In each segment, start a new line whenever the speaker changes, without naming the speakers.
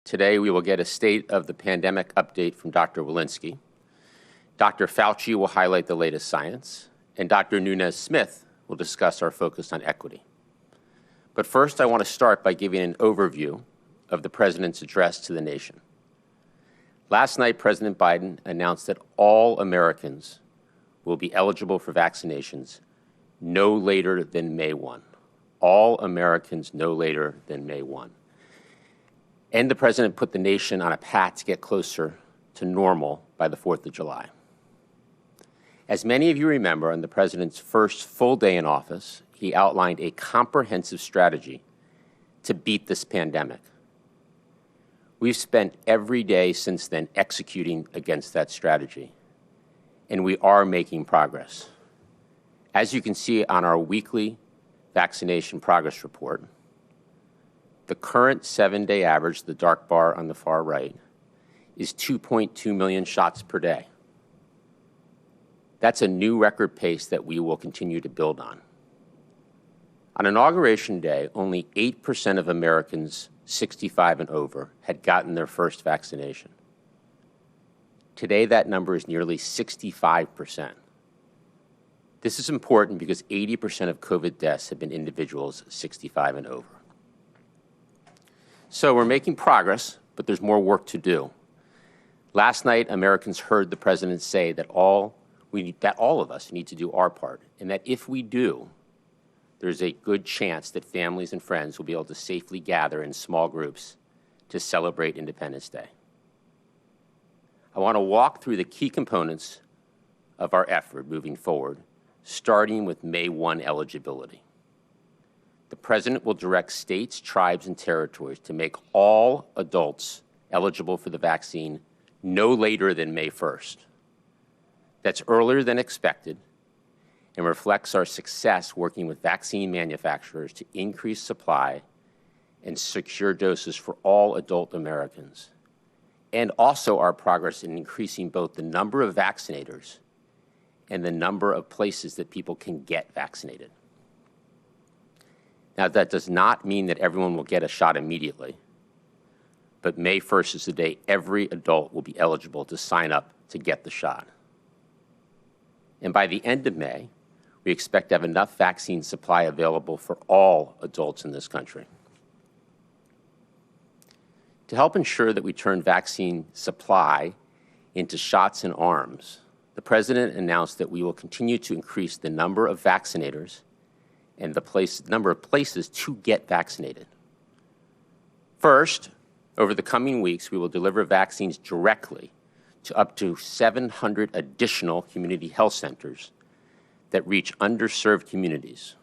Today, we will get a state of the pandemic update from Dr. Walensky. Dr. Fauci will highlight the latest science, and Dr. Nunez-Smith will discuss our focus on equity. But first, I want to start by giving an overview of the President's address to the nation. Last night, President Biden announced that all Americans will be eligible for vaccinations no later than May 1. All Americans no later than May 1. And the President put the nation on a path to get closer to normal by the 4th of July. As many of you remember, on the President's first full day in office, he outlined a comprehensive strategy to beat this pandemic. We've spent every day since then executing against that strategy, and we are making progress. As you can see on our weekly vaccination progress report, the current 7-day average, the dark bar on the far right, is 2.2 million shots per day. That's a new record pace that we will continue to build on. On Inauguration Day, only 8% of Americans 65 and over had gotten their first vaccination. Today, that number is nearly 65%. This is important because 80% of COVID deaths have been individuals 65 and over. So we're making progress, but there's more work to do. Last night, Americans heard the President say that all of us need to do our part, and that if we do, there's a good chance that families and friends will be able to safely gather in small groups to celebrate Independence Day. I want to walk through the key components of our effort moving forward, starting with May 1 eligibility. The President will direct states, tribes, and territories to make all adults eligible for the vaccine no later than May 1st. That's earlier than expected and reflects our success working with vaccine manufacturers to increase supply and secure doses for all adult Americans, and also our progress in increasing both the number of vaccinators and the number of places that people can get vaccinated. Now, that does not mean that everyone will get a shot immediately, but May 1st is the day every adult will be eligible to sign up to get the shot. And by the end of May, we expect to have enough vaccine supply available for all adults in this country. To help ensure that we turn vaccine supply into shots in arms, the President announced that we will continue to increase the number of vaccinators and the number of places to get vaccinated. First, over the coming weeks, we will deliver vaccines directly to up to 700 additional community health centers that reach underserved communities,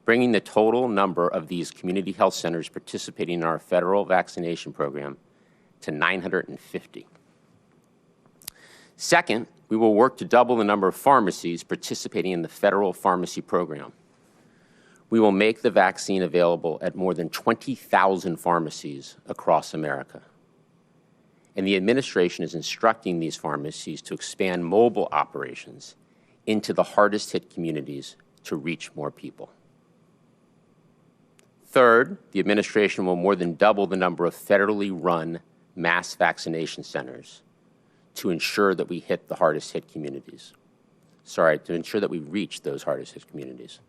bringing the total number of these community health centers participating in our federal vaccination program to 950. Second, we will work to double the number of pharmacies participating in the federal pharmacy program. We will make the vaccine available at more than 20,000 pharmacies across America. And the administration is instructing these pharmacies to expand mobile operations into the hardest-hit communities to reach more people. Third, the administration will more than double the number of federally run mass vaccination centers to ensure that we hit the hardest-hit communities. To ensure that we reach those hardest-hit communities.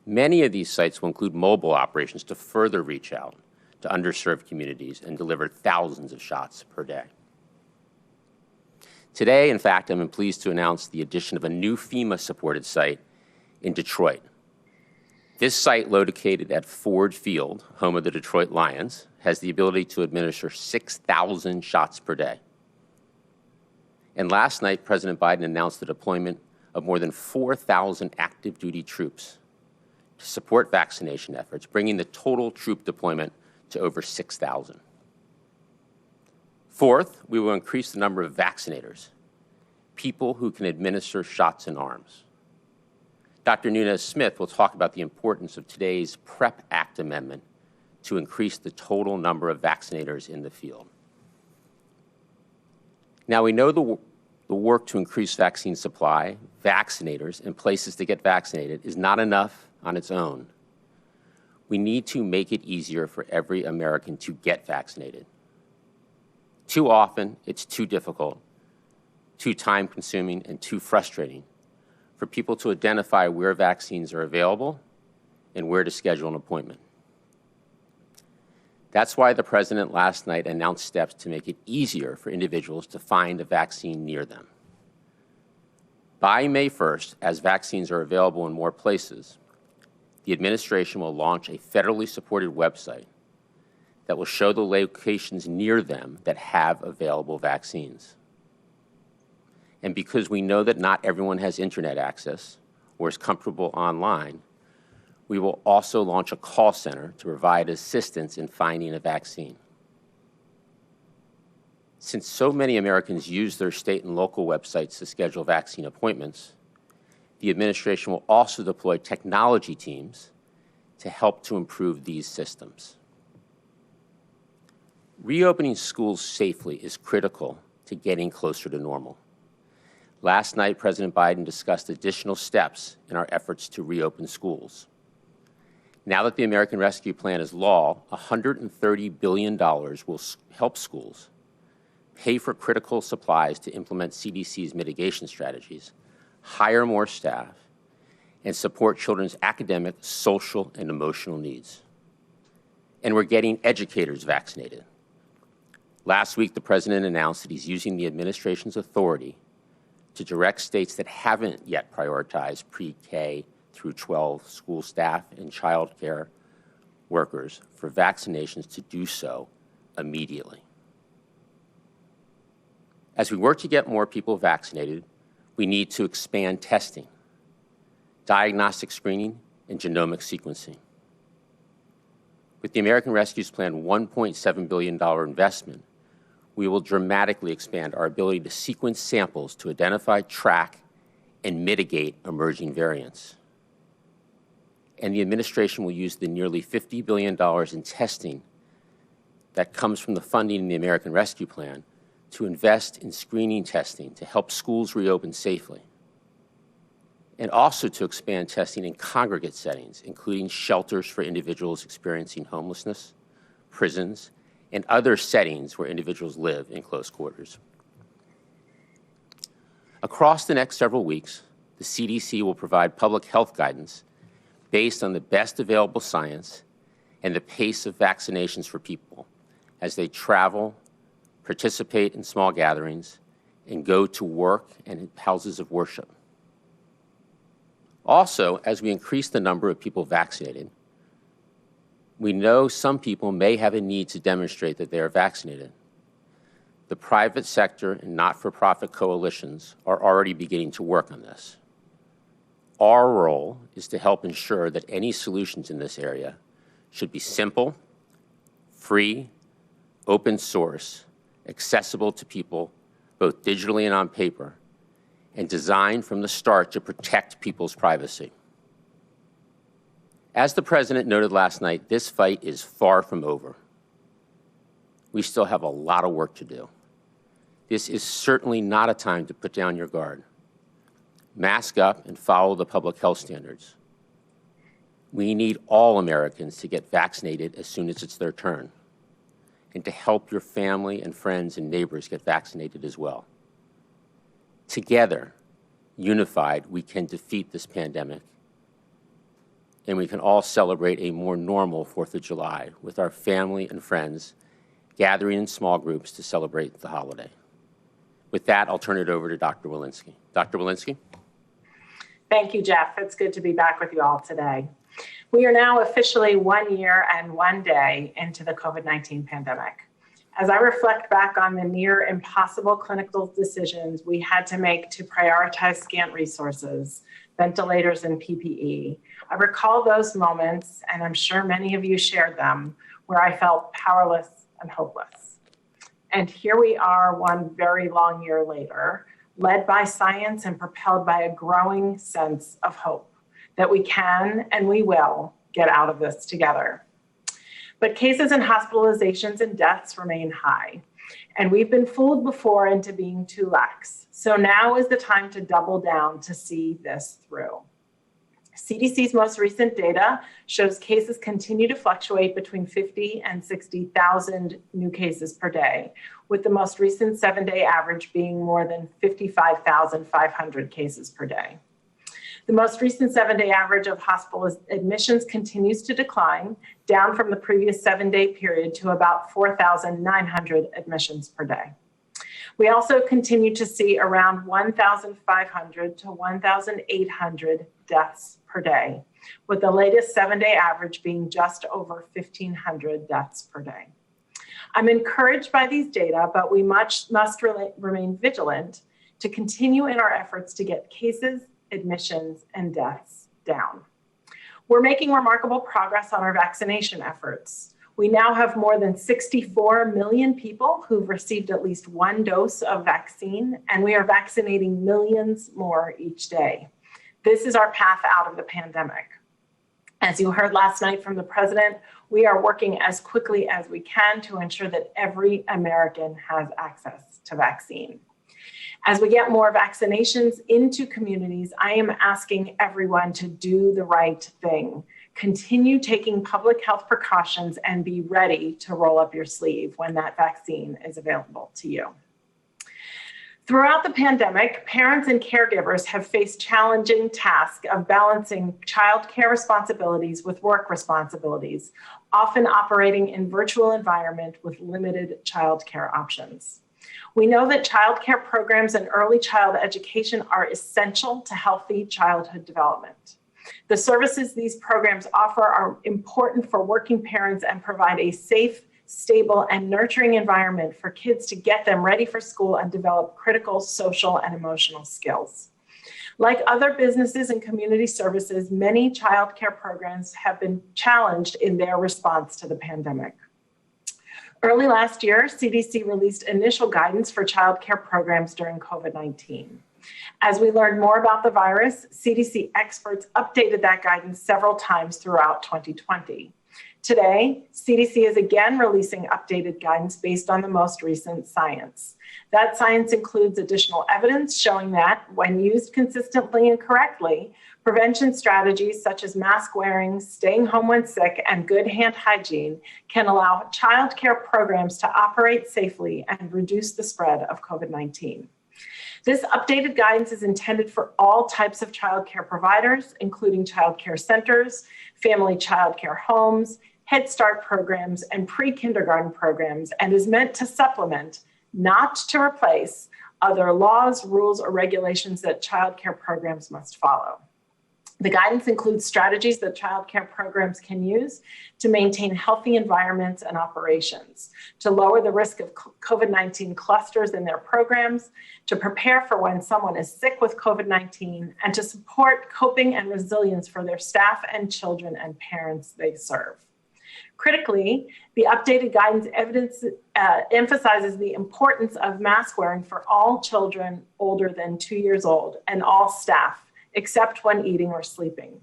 Many of these sites will include mobile operations to further reach out to underserved communities and deliver thousands of shots per day. Today, in fact, I'm pleased to announce the addition of a new FEMA-supported site in Detroit. This site, located at Ford Field, home of the Detroit Lions, has the ability to administer 6,000 shots per day. And last night, President Biden announced the deployment of more than 4,000 active duty troops to support vaccination efforts, bringing the total troop deployment to over 6,000. Fourth, we will increase the number of vaccinators, people who can administer shots in arms. Dr. Nunez-Smith will talk about the importance of today's PrEP Act amendment to increase the total number of vaccinators in the field. Now, we know the work to increase vaccine supply, vaccinators, and places to get vaccinated is not enough on its own. We need to make it easier for every American to get vaccinated. Too often, it's too difficult, too time-consuming, and too frustrating for people to identify where vaccines are available and where to schedule an appointment. That's why the President last night announced steps to make it easier for individuals to find a vaccine near them. By May 1st, as vaccines are available in more places, the administration will launch a federally supported website that will show the locations near them that have available vaccines. And because we know that not everyone has internet access or is comfortable online, we will also launch a call center to provide assistance in finding a vaccine. Since so many Americans use their state and local websites to schedule vaccine appointments, the administration will also deploy technology teams to help to improve these systems. Reopening schools safely is critical to getting closer to normal. Last night, President Biden discussed additional steps in our efforts to reopen schools. Now that the American Rescue Plan is law, $130 billion will help schools pay for critical supplies to implement CDC's mitigation strategies, hire more staff, and support children's academic, social, and emotional needs. And we're getting educators vaccinated. Last week, the President announced that he's using the administration's authority to direct states that haven't yet prioritized pre-K through 12 school staff and child care workers for vaccinations to do so immediately. As we work to get more people vaccinated, we need to expand testing, diagnostic screening, and genomic sequencing. With the American Rescue's Plan $1.7 billion investment, we will dramatically expand our ability to sequence samples to identify, track, and mitigate emerging variants. And the administration will use the nearly $50 billion in testing that comes from the funding in the American Rescue Plan to invest in screening testing to help schools reopen safely, and also to expand testing in congregate settings, including shelters for individuals experiencing homelessness, prisons, and other settings where individuals live in close quarters. Across the next several weeks, the CDC will provide public health guidance based on the best available science and the pace of vaccinations for people as they travel, participate in small gatherings, and go to work and houses of worship. Also, as we increase the number of people vaccinated, we know some people may have a need to demonstrate that they are vaccinated. The private sector and not-for-profit coalitions are already beginning to work on this. Our role is to help ensure that any solutions in this area should be simple, free, open source, accessible to people both digitally and on paper, and designed from the start to protect people's privacy. As the President noted last night, this fight is far from over. We still have a lot of work to do. This is certainly not a time to put down your guard. Mask up and follow the public health standards. We need all Americans to get vaccinated as soon as it's their turn, and to help your family and friends and neighbors get vaccinated as well. Together, unified, we can defeat this pandemic, and we can all celebrate a more normal 4th of July with our family and friends gathering in small groups to celebrate the holiday. With that, I'll turn it over to Dr. Walensky. Dr. Walensky?
Thank you, Jeff. It's good to be back with you all today. We are now officially 1 year and 1 day into the COVID-19 pandemic. As I reflect back on the near impossible clinical decisions we had to make to prioritize scant resources, ventilators, and PPE, I recall those moments, and I'm sure many of you shared them, where I felt powerless and hopeless. And here we are 1 very long year later, led by science and propelled by a growing sense of hope that we can and we will get out of this together. But cases and hospitalizations and deaths remain high, and we've been fooled before into being too lax. So now is the time to double down to see this through. CDC's most recent data shows cases continue to fluctuate between 50 and 60,000 new cases per day, with the most recent 7-day average being more than 55,500 cases per day. The most recent 7-day average of hospital admissions continues to decline, down from the previous 7-day period to about 4,900 admissions per day. We also continue to see around 1,500 to 1,800 deaths per day, with the latest 7-day average being just over 1,500 deaths per day. I'm encouraged by these data, but we must remain vigilant to continue in our efforts to get cases, admissions, and deaths down. We're making remarkable progress on our vaccination efforts. We now have more than 64 million people who've received at least one dose of vaccine, and we are vaccinating millions more each day. This is our path out of the pandemic. As you heard last night from the president, we are working as quickly as we can to ensure that every American has access to vaccine. As we get more vaccinations into communities, I am asking everyone to do the right thing. Continue taking public health precautions and be ready to roll up your sleeve when that vaccine is available to you. Throughout the pandemic, parents and caregivers have faced challenging tasks of balancing childcare responsibilities with work responsibilities, often operating in virtual environment with limited childcare options. We know that childcare programs and early child education are essential to healthy childhood development. The services these programs offer are important for working parents and provide a safe, stable, and nurturing environment for kids to get them ready for school and develop critical social and emotional skills. Like other businesses and community services, many childcare programs have been challenged in their response to the pandemic. Early last year, CDC released initial guidance for childcare programs during COVID-19. As we learned more about the virus, CDC experts updated that guidance several times throughout 2020. Today, CDC is again releasing updated guidance based on the most recent science. That science includes additional evidence showing that, when used consistently and correctly, prevention strategies such as mask wearing, staying home when sick, and good hand hygiene can allow childcare programs to operate safely and reduce the spread of COVID-19. This updated guidance is intended for all types of childcare providers, including childcare centers, family childcare homes, Head Start programs, and pre-kindergarten programs, and is meant to supplement, not to replace, other laws, rules, or regulations that childcare programs must follow. The guidance includes strategies that childcare programs can use to maintain healthy environments and operations, to lower the risk of COVID-19 clusters in their programs, to prepare for when someone is sick with COVID-19, and to support coping and resilience for their staff and children and parents they serve. Critically, the updated guidance emphasizes the importance of mask wearing for all children older than 2 years old and all staff, except when eating or sleeping.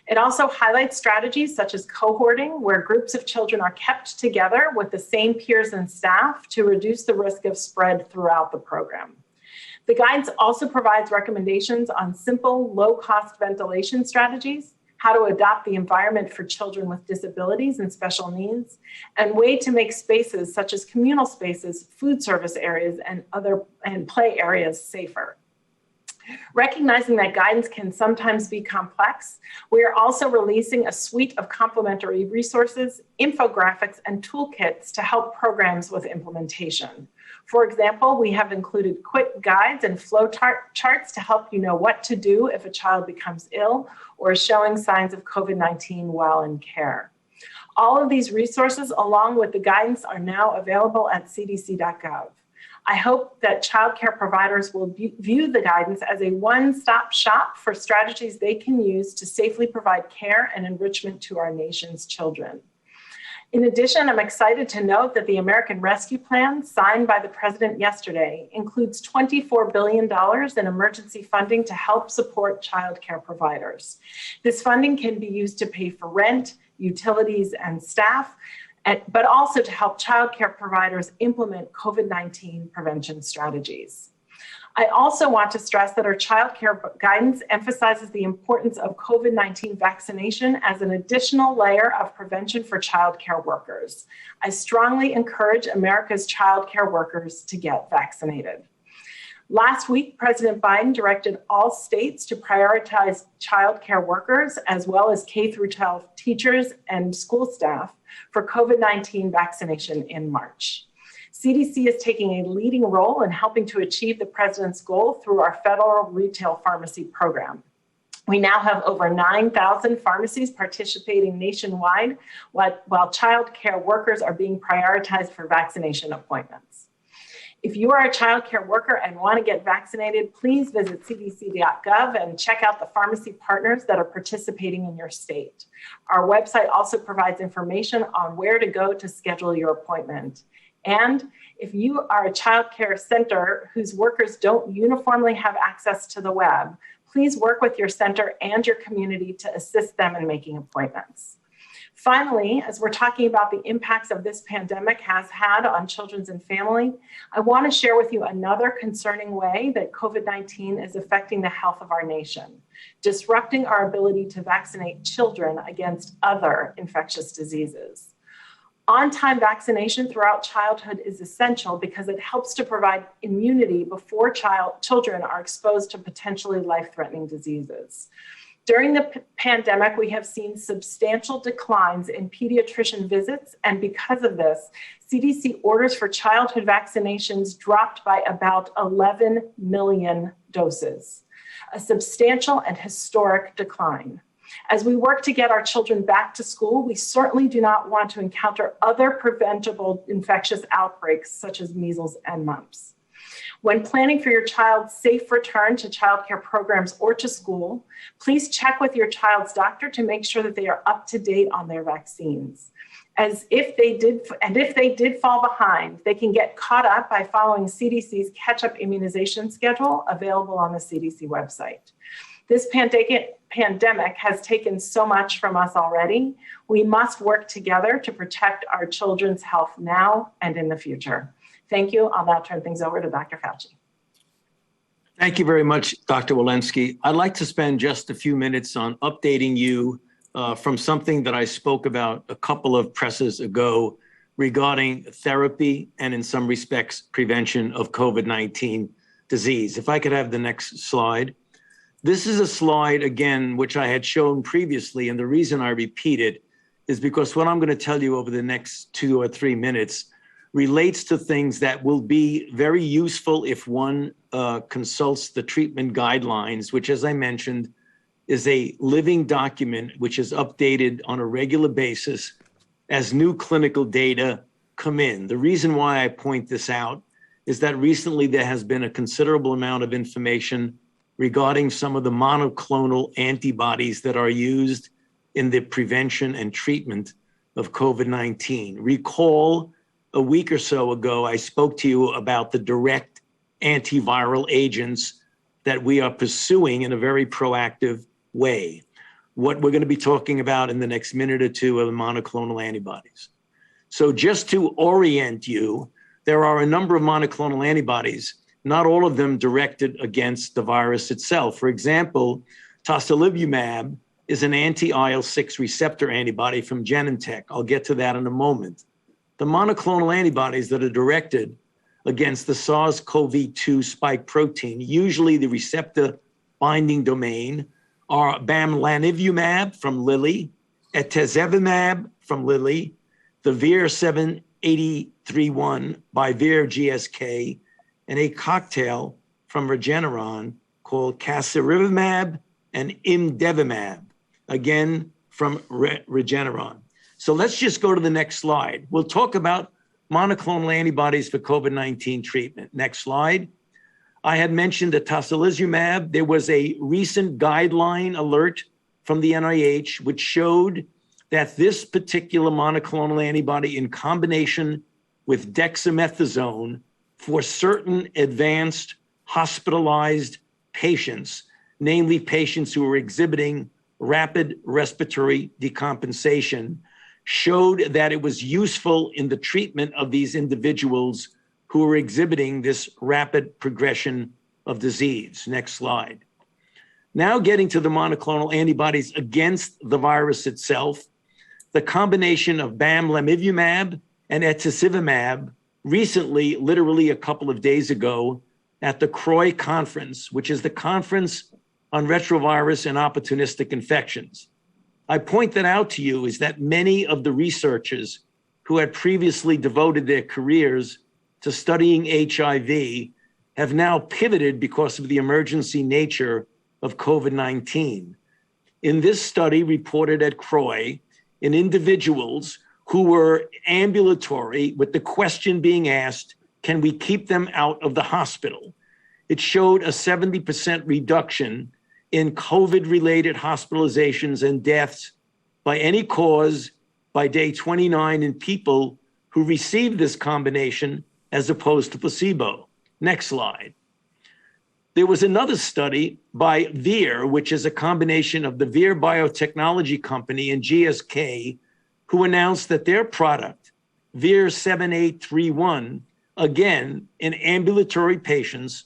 It also highlights strategies such as cohorting, where groups of children are kept together with the same peers and staff to reduce the risk of spread throughout the program. The guidance also provides recommendations on simple, low-cost ventilation strategies, how to adopt the environment for children with disabilities and special needs, and ways to make spaces such as communal spaces, food service areas, and play areas safer. Recognizing that guidance can sometimes be complex, we are also releasing a suite of complementary resources, infographics, and toolkits to help programs with implementation. For example, we have included quick guides and flow charts to help you know what to do if a child becomes ill or is showing signs of COVID-19 while in care. All of these resources, along with the guidance, are now available at cdc.gov. I hope that childcare providers will view the guidance as a one-stop shop for strategies they can use to safely provide care and enrichment to our nation's children. In addition, I'm excited to note that the American Rescue Plan, signed by the president yesterday, includes $24 billion in emergency funding to help support childcare providers. This funding can be used to pay for rent, utilities, and staff, but also to help childcare providers implement COVID-19 prevention strategies. I also want to stress that our child care guidance emphasizes the importance of COVID-19 vaccination as an additional layer of prevention for child care workers. I strongly encourage America's child care workers to get vaccinated. Last week, President Biden directed all states to prioritize child care workers as well as K-12 teachers and school staff for COVID-19 vaccination in March. CDC is taking a leading role in helping to achieve the president's goal through our federal retail pharmacy program. We now have over 9,000 pharmacies participating nationwide, while child care workers are being prioritized for vaccination appointments. If you are a child care worker and want to get vaccinated, please visit cdc.gov and check out the pharmacy partners that are participating in your state. Our website also provides information on where to go to schedule your appointment. And if you are a child care center whose workers don't uniformly have access to the web, please work with your center and your community to assist them in making appointments. Finally, as we're talking about the impacts of this pandemic has had on children and family, I want to share with you another concerning way that COVID-19 is affecting the health of our nation, disrupting our ability to vaccinate children against other infectious diseases. On-time vaccination throughout childhood is essential because it helps to provide immunity before children are exposed to potentially life-threatening diseases. During the pandemic, we have seen substantial declines in pediatrician visits, and because of this, CDC orders for childhood vaccinations dropped by about 11 million doses, a substantial and historic decline. As we work to get our children back to school, we certainly do not want to encounter other preventable infectious outbreaks such as measles and mumps. When planning for your child's safe return to childcare programs or to school, please check with your child's doctor to make sure that they are up to date on their vaccines. If they did fall behind, they can get caught up by following CDC's catch-up immunization schedule available on the CDC website. This pandemic has taken so much from us already. We must work together to protect our children's health now and in the future. Thank you. I'll now turn things over to Dr. Fauci.
Thank you very much, Dr. Walensky. I'd like to spend just a few minutes on updating you from something that I spoke about a couple of presses ago regarding therapy and, in some respects, prevention of COVID-19 disease. If I could have the next slide. This is a slide, again, which I had shown previously, and the reason I repeat it is because what I'm going to tell you over the next 2 or 3 minutes relates to things that will be very useful if one consults the treatment guidelines, which, as I mentioned, is a living document which is updated on a regular basis as new clinical data come in. The reason why I point this out is that recently there has been a considerable amount of information regarding some of the monoclonal antibodies that are used in the prevention and treatment of COVID-19. Recall a week or so ago, I spoke to you about the direct antiviral agents that we are pursuing in a very proactive way. What we're going to be talking about in the next minute or two are the monoclonal antibodies. So just to orient you, there are a number of monoclonal antibodies, not all of them directed against the virus itself. For example, Tasalizumab is an anti-IL-6 receptor antibody from Genentech. I'll get to that in a moment. The monoclonal antibodies that are directed against the SARS-CoV-2 spike protein, usually the receptor binding domain, are bamlanivimab from Lilly, etesevimab from Lilly, the VIR-7831 by Vir GSK, and a cocktail from Regeneron called casirivimab and imdevimab, again from Regeneron. So let's just go to the next slide. We'll talk about monoclonal antibodies for COVID-19 treatment. Next slide. I had mentioned that Tasalizumab, there was a recent guideline alert from the NIH which showed that this particular monoclonal antibody in combination with dexamethasone for certain advanced hospitalized patients, namely patients who were exhibiting rapid respiratory decompensation, showed that it was useful in the treatment of these individuals who were exhibiting this rapid progression of disease. Next slide. Now getting to the monoclonal antibodies against the virus itself, the combination of bamlanivimab and etesevimab recently, literally a couple of days ago, at the CROI conference, which is the Conference on Retrovirus and Opportunistic Infections. I point that out to you is that many of the researchers who had previously devoted their careers to studying HIV have now pivoted because of the emergency nature of COVID-19. In this study reported at CROI, in individuals who were ambulatory with the question being asked, can we keep them out of the hospital? It showed a 70% reduction in COVID-related hospitalizations and deaths by any cause by day 29 in people who received this combination as opposed to placebo. Next slide. There was another study by Vir, which is a combination of the Vir Biotechnology Company and GSK, who announced that their product, Vir 7831, again, in ambulatory patients,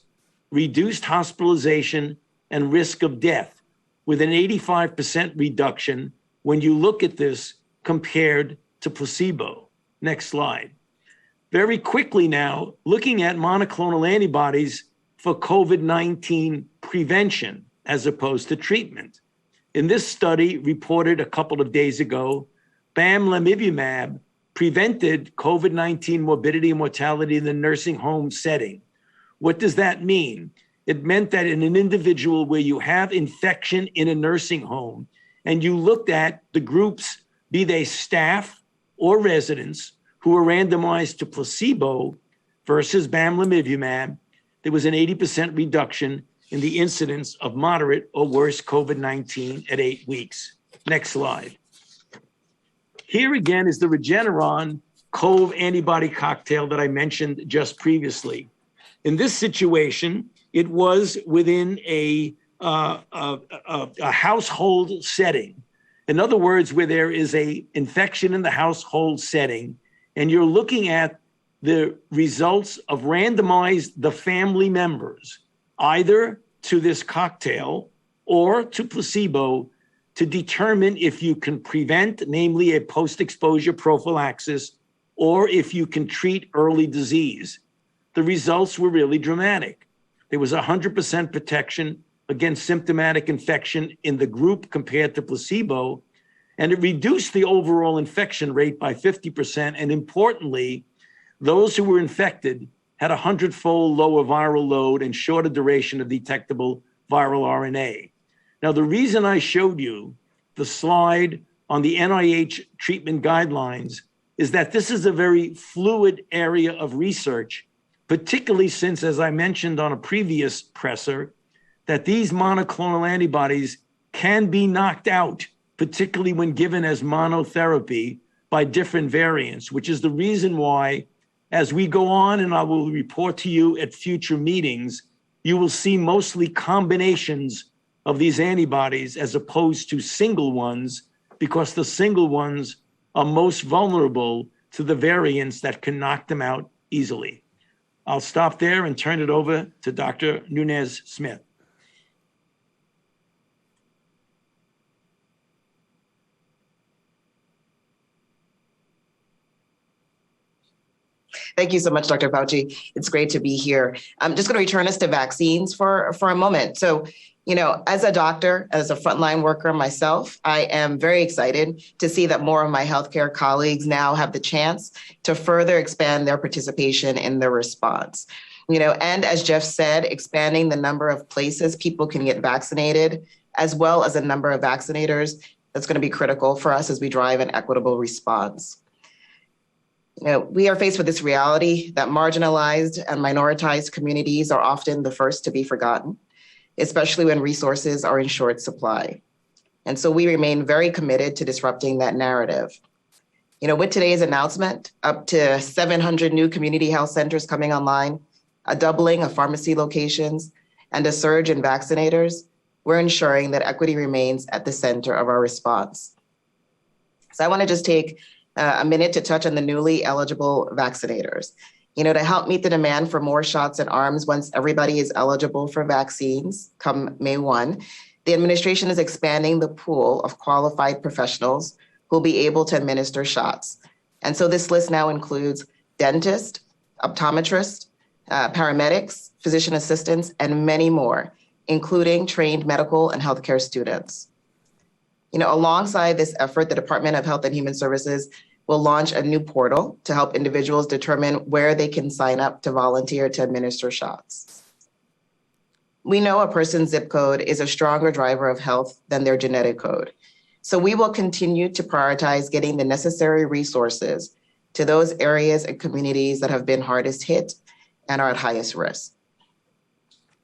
reduced hospitalization and risk of death with an 85% reduction when you look at this compared to placebo. Next slide. Very quickly now, looking at monoclonal antibodies for COVID-19 prevention as opposed to treatment. In this study reported a couple of days ago, bamlanivimab prevented COVID-19 morbidity and mortality in the nursing home setting. What does that mean? It meant that in an individual where you have infection in a nursing home and you looked at the groups, be they staff or residents, who were randomized to placebo versus bamlanivimab, there was an 80% reduction in the incidence of moderate or worse COVID-19 at 8 weeks. Next slide. Here again is the Regeneron Cove antibody cocktail that I mentioned just previously. In this situation, it was within a household setting. In other words, where there is an infection in the household setting, and you're looking at the results of randomized the family members, either to this cocktail or to placebo, to determine if you can prevent, namely a post-exposure prophylaxis, or if you can treat early disease. The results were really dramatic. There was 100% protection against symptomatic infection in the group compared to placebo, and it reduced the overall infection rate by 50%. And importantly, those who were infected had a 100-fold lower viral load and shorter duration of detectable viral RNA. Now, the reason I showed you the slide on the Nih Treatment Guidelines is that this is a very fluid area of research, particularly since, as I mentioned on a previous presser, that these monoclonal antibodies can be knocked out, particularly when given as monotherapy by different variants, which is the reason why, as we go on, and I will report to you at future meetings, you will see mostly combinations of these antibodies as opposed to single ones, because the single ones are most vulnerable to the variants that can knock them out easily. I'll stop there and turn it over to Dr. Nunez-Smith.
Thank you so much, Dr. Fauci. It's great to be here. I'm just going to return us to vaccines for a moment. So, as a doctor, as a frontline worker myself, I am very excited to see that more of my healthcare colleagues now have the chance to further expand their participation in the response. And as Jeff said, expanding the number of places people can get vaccinated, as well as the number of vaccinators, that's going to be critical for us as we drive an equitable response. We are faced with this reality that marginalized and minoritized communities are often the first to be forgotten, especially when resources are in short supply. And so we remain very committed to disrupting that narrative. With today's announcement, up to 700 new community health centers coming online, a doubling of pharmacy locations, and a surge in vaccinators, we're ensuring that equity remains at the center of our response. So I want to just take a minute to touch on the newly eligible vaccinators. To help meet the demand for more shots in arms once everybody is eligible for vaccines come May 1, the administration is expanding the pool of qualified professionals who will be able to administer shots. And so this list now includes dentists, optometrists, paramedics, physician assistants, and many more, including trained medical and healthcare students. Alongside this effort, the Department of Health and Human Services will launch a new portal to help individuals determine where they can sign up to volunteer to administer shots. We know a person's zip code is a stronger driver of health than their genetic code. So we will continue to prioritize getting the necessary resources to those areas and communities that have been hardest hit and are at highest risk.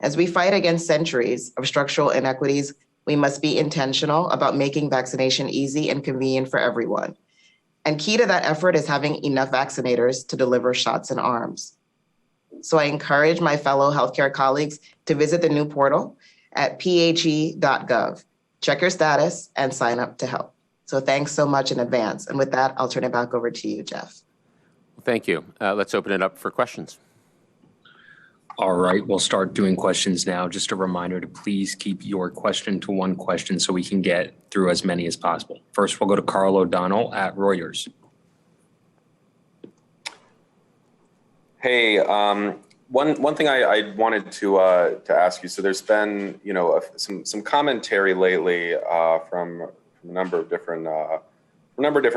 As we fight against centuries of structural inequities, we must be intentional about making vaccination easy and convenient for everyone. And key to that effort is having enough vaccinators to deliver shots in arms. So I encourage my fellow healthcare colleagues to visit the new portal at phe.gov. Check your status and sign up to help. So thanks so much in advance. And with that, I'll turn it back over to you, Jeff.
Thank you. Let's open it up for questions.
All right, we'll start doing questions now. Just a reminder to please keep your question to one question so we can get through as many as possible. First, we'll go to Carl O'Donnell at Reuters.
Hey, one thing I wanted to ask you. So there's been some commentary lately from a number of different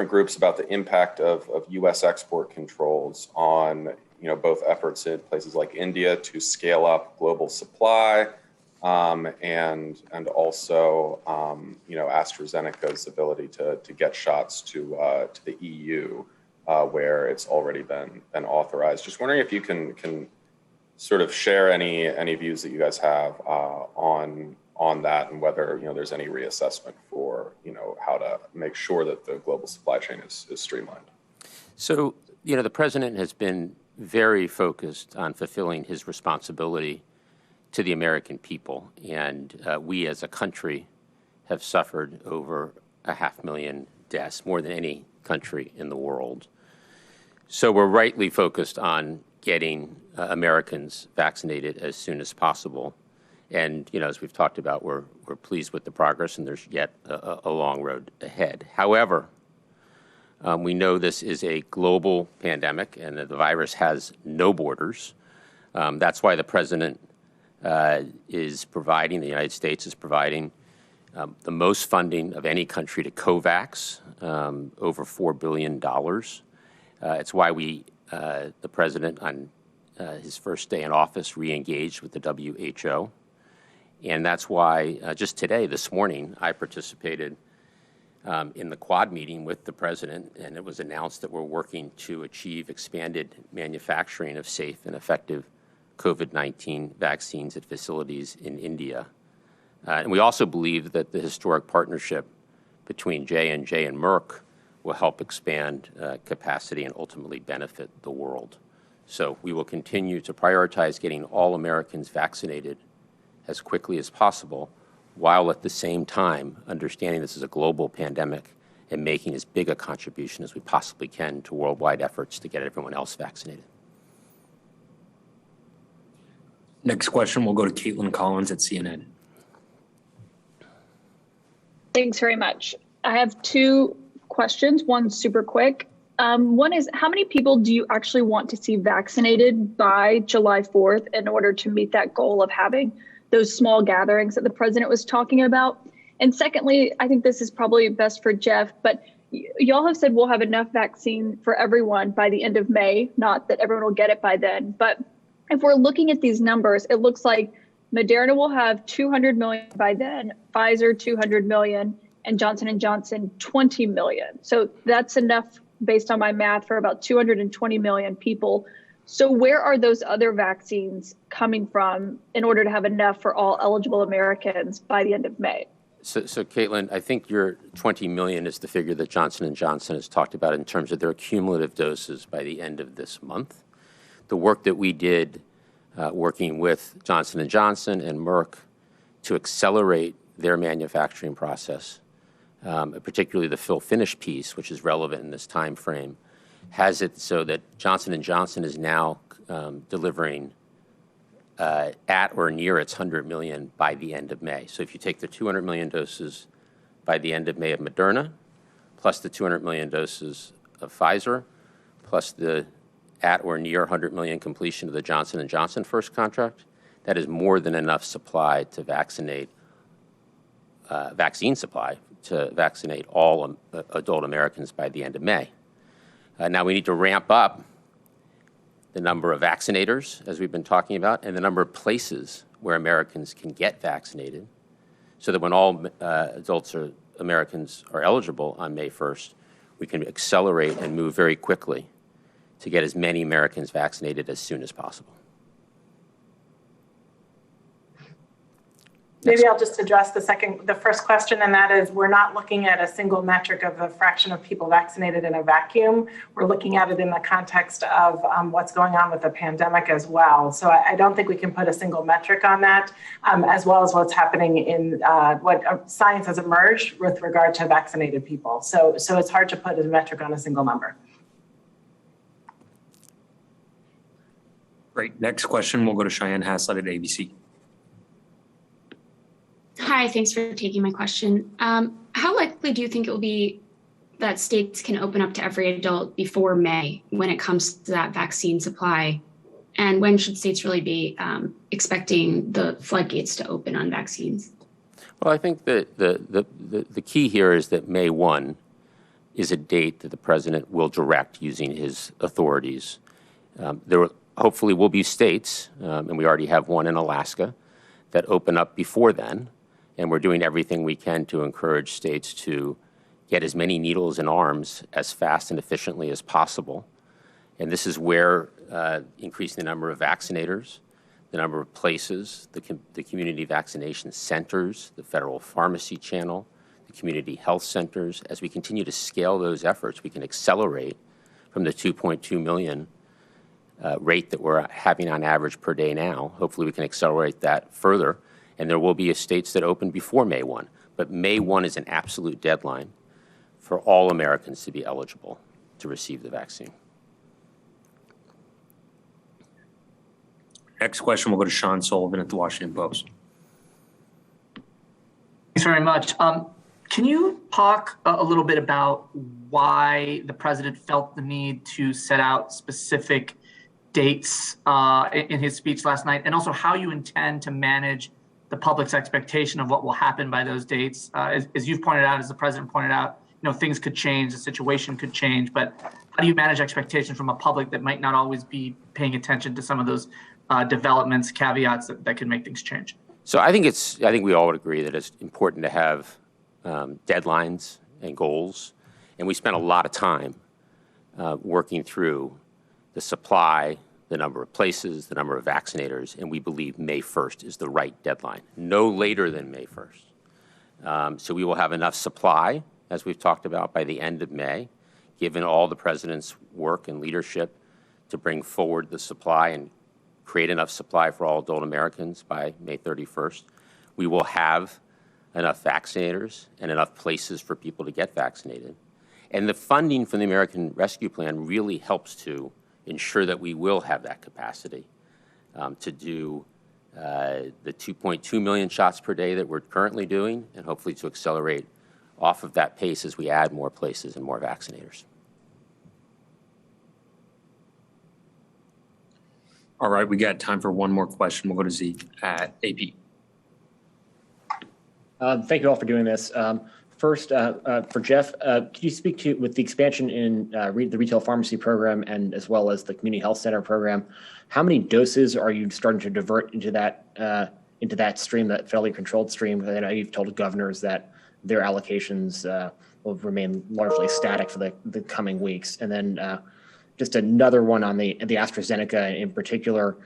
groups about the impact of U.S. export controls on both efforts in places like India to scale up global supply, and also AstraZeneca's ability to get shots to the EU, where it's already been authorized. Just wondering if you can sort of share any views that you guys have on that, and whether there's any reassessment for how to make sure that the global supply chain is streamlined.
So the president has been very focused on fulfilling his responsibility to the American people. And we as a country have suffered over 500,000 deaths, more than any country in the world. So we're rightly focused on getting Americans vaccinated as soon as possible. And, as we've talked about, we're pleased with the progress, and there's yet a long road ahead. However, we know this is a global pandemic and that the virus has no borders. That's why the president is providing, the United States is providing the most funding of any country to COVAX, over $4 billion. It's why the president on his first day in office re-engaged with the WHO. And that's why just today, this morning, I participated in the Quad meeting with the president, and it was announced that we're working to achieve expanded manufacturing of safe and effective COVID-19 vaccines at facilities in India. And we also believe that the historic partnership between J&J and Merck will help expand capacity and ultimately benefit the world. So we will continue to prioritize getting all Americans vaccinated as quickly as possible, while at the same time understanding this is a global pandemic and making as big a contribution as we possibly can to worldwide efforts to get everyone else vaccinated.
Next question, we'll go to Caitlin Collins at CNN.
Thanks very much. I have two questions, one super quick. One is, how many people do you actually want to see vaccinated by July 4th in order to meet that goal of having those small gatherings that the president was talking about? And secondly, I think this is probably best for Jeff, but y'all have said we'll have enough vaccine for everyone by the end of May, not that everyone will get it by then. But if we're looking at these numbers, it looks like Moderna will have 200 million by then, Pfizer 200 million, and Johnson & Johnson 20 million. So that's enough, based on my math, for about 220 million people. So where are those other vaccines coming from in order to have enough for all eligible Americans by the end of May?
So Caitlin, I think your 20 million is the figure that Johnson & Johnson has talked about in terms of their cumulative doses by the end of this month. The work that we did working with Johnson & Johnson and Merck to accelerate their manufacturing process, particularly the fill-finish piece, which is relevant in this time frame, has it so that Johnson & Johnson is now delivering at or near its 100 million by the end of May. So if you take the 200 million doses by the end of May of Moderna, plus the 200 million doses of Pfizer, plus the at or near 100 million completion of the Johnson & Johnson first contract, that is more than enough supply to vaccinate, vaccine supply to vaccinate all adult Americans by the end of May. Now we need to ramp up the number of vaccinators, as we've been talking about, and the number of places where Americans can get vaccinated, so that when all Americans are eligible on May 1st, we can accelerate and move very quickly to get as many Americans vaccinated as soon as possible.
Maybe I'll just address the first question, and that is, we're not looking at a single metric of the fraction of people vaccinated in a vacuum. We're looking at it in the context of what's going on with the pandemic as well. So I don't think we can put a single metric on that, as well as what's happening in what science has emerged with regard to vaccinated people. So it's hard to put a metric on a single number.
Great. Next question, we'll go to Cheyenne Haslett at ABC.
Hi, thanks for taking my question. How likely do you think it will be that states can open up to every adult before May when it comes to that vaccine supply? And when should states really be expecting the floodgates to open on vaccines?
Well, I think that the key here is that May 1 is a date that the president will direct using his authorities. There hopefully will be states, and we already have one in Alaska, that open up before then. And we're doing everything we can to encourage states to get as many needles in arms as fast and efficiently as possible. And this is where increasing the number of vaccinators, the number of places, the community vaccination centers, the federal pharmacy channel, the community health centers, as we continue to scale those efforts, we can accelerate from the 2.2 million rate that we're having on average per day now. Hopefully we can accelerate that further. And there will be states that open before May 1. But May 1 is an absolute deadline for all Americans to be eligible to receive the vaccine.
Next question, we'll go to Sean Sullivan at the Washington Post.
Thanks very much. Can you talk a little bit about why the president felt the need to set out specific dates in his speech last night, and also how you intend to manage the public's expectation of what will happen by those dates? As you've pointed out, as the president pointed out, things could change, the situation could change, but how do you manage expectations from a public that might not always be paying attention to some of those developments, caveats that could make things change?
So I think we all would agree that it's important to have deadlines and goals. And we spent a lot of time working through the supply, the number of places, the number of vaccinators, and we believe May 1st is the right deadline, no later than May 1st. So we will have enough supply, as we've talked about, by the end of May, given all the president's work and leadership to bring forward the supply and create enough supply for all adult Americans by May 31st. We will have enough vaccinators and enough places for people to get vaccinated. And the funding from the American Rescue Plan really helps to ensure that we will have that capacity to do the 2.2 million shots per day that we're currently doing, and hopefully to accelerate off of that pace as we add more places and more vaccinators.
All right, we got time for one more question. We'll go to Zeke at AP.
Thank you all for doing this. First, for Jeff, could you speak to, with the expansion in the retail pharmacy program and as well as the community health center program, how many doses are you starting to divert into that stream, that federally controlled stream? I know you've told governors that their allocations will remain largely static for the coming weeks. And then just another one on the AstraZeneca in particular,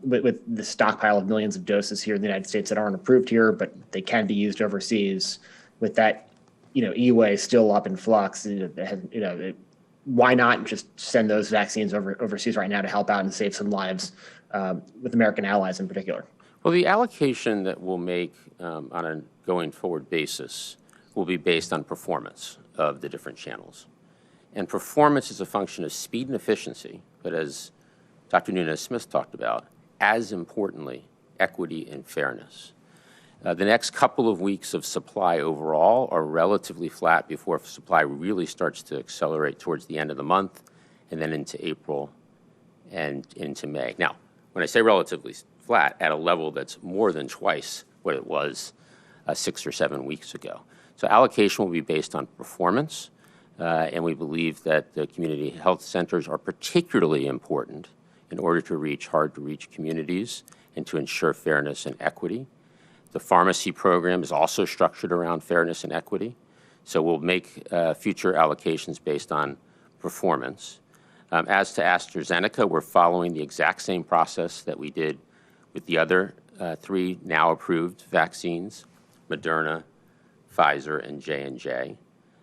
with the stockpile of millions of doses here in the United States that aren't approved here, but they can be used overseas. With that, EUA still up in flux, why not just send those vaccines overseas right now to help out and save some lives with American allies in particular?
Well, the allocation that we'll make on a going forward basis will be based on performance of the different channels. And performance is a function of speed and efficiency, but as Dr. Nunez-Smith talked about, as importantly, equity and fairness. The next couple of weeks of supply overall are relatively flat before supply really starts to accelerate towards the end of the month and then into April and into May. Now, when I say relatively flat, at a level that's more than twice what it was 6 or 7 weeks ago. So allocation will be based on performance, and we believe that the community health centers are particularly important in order to reach hard-to-reach communities and to ensure fairness and equity. The pharmacy program is also structured around fairness and equity, so we'll make future allocations based on performance. As to AstraZeneca, we're following the exact same process that we did with the other 3 now approved vaccines, Moderna, Pfizer, and J&J.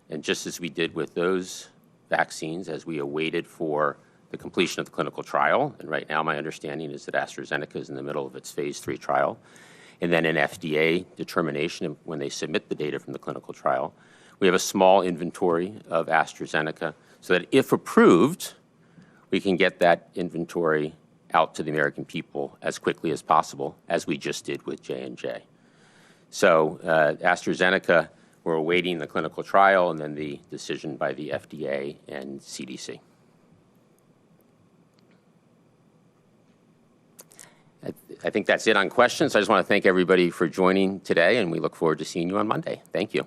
And just as we did with those vaccines, as we awaited for the completion of the clinical trial, and right now my understanding is that AstraZeneca is in the middle of its phase 3 trial, and then an FDA determination when they submit the data from the clinical trial. We have a small inventory of AstraZeneca so that if approved, we can get that inventory out to the American people as quickly as possible, as we just did with J&J. So AstraZeneca, we're awaiting the clinical trial and then the decision by the FDA and CDC. I think that's it on questions. I just want to thank everybody for joining today, and we look forward to seeing you on Monday. Thank you.